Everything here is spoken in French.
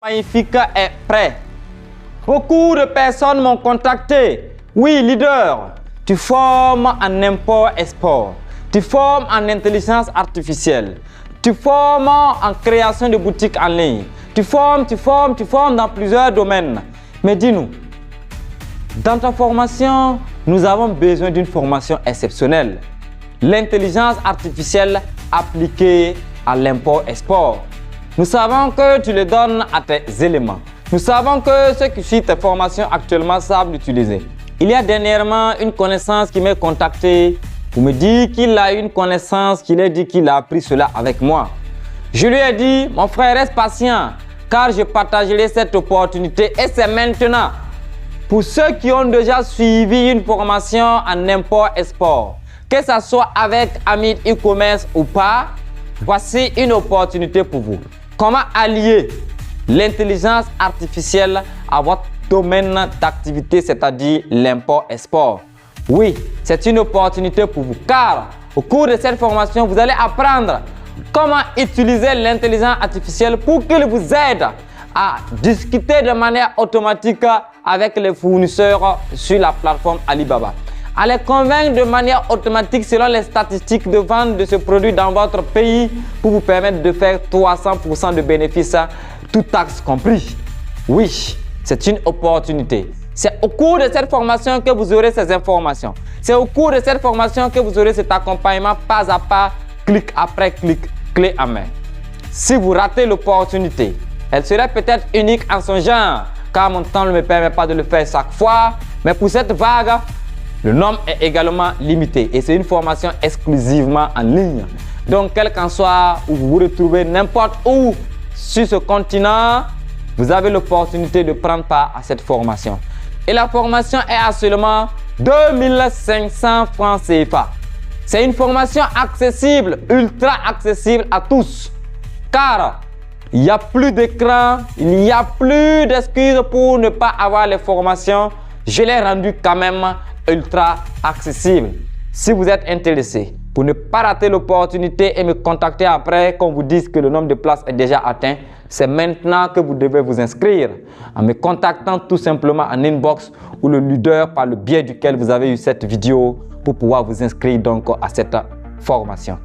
Magnifique est prêt. Beaucoup de personnes m'ont contacté. Oui, leader, tu formes en import-export, tu formes en intelligence artificielle, tu formes en création de boutiques en ligne, tu formes dans plusieurs domaines. Mais dis-nous, dans ta formation, nous avons besoin d'une formation exceptionnelle. L'intelligence artificielle appliquée à l'import-export. Nous savons que tu le donnes à tes éléments. Nous savons que ceux qui suivent tes formations actuellement savent l'utiliser. Il y a dernièrement une connaissance qui m'a contacté pour me dire qu'il a une connaissance, qu'il a dit qu'il a appris cela avec moi. Je lui ai dit, mon frère, reste patient car je partagerai cette opportunité et c'est maintenant. Pour ceux qui ont déjà suivi une formation en import-export, que ce soit avec Amit e-commerce ou pas, voici une opportunité pour vous. Comment allier l'intelligence artificielle à votre domaine d'activité, c'est-à-dire l'import-export? Oui, c'est une opportunité pour vous car au cours de cette formation, vous allez apprendre comment utiliser l'intelligence artificielle pour qu'il vous aide à discuter de manière automatique avec les fournisseurs sur la plateforme Alibaba. À les convaincre de manière automatique selon les statistiques de vente de ce produit dans votre pays pour vous permettre de faire 300% de bénéfices, tout taxe compris. Oui, c'est une opportunité. C'est au cours de cette formation que vous aurez ces informations. C'est au cours de cette formation que vous aurez cet accompagnement pas à pas, clic après clic, clé en main. Si vous ratez l'opportunité, elle serait peut-être unique en son genre, car mon temps ne me permet pas de le faire chaque fois. Mais pour cette vague, le nombre est également limité et c'est une formation exclusivement en ligne. Donc, quel qu'en soit où vous vous retrouvez, n'importe où sur ce continent, vous avez l'opportunité de prendre part à cette formation. Et la formation est à seulement 2500 francs CFA. C'est une formation accessible, ultra accessible à tous. Car il n'y a plus d'écran, il n'y a plus d'excuses pour ne pas avoir les formations. Je l'ai rendu quand même ultra accessible. Si vous êtes intéressé, pour ne pas rater l'opportunité et me contacter après qu'on vous dise que le nombre de places est déjà atteint, c'est maintenant que vous devez vous inscrire en me contactant tout simplement en inbox ou le leader par le biais duquel vous avez eu cette vidéo pour pouvoir vous inscrire donc à cette formation.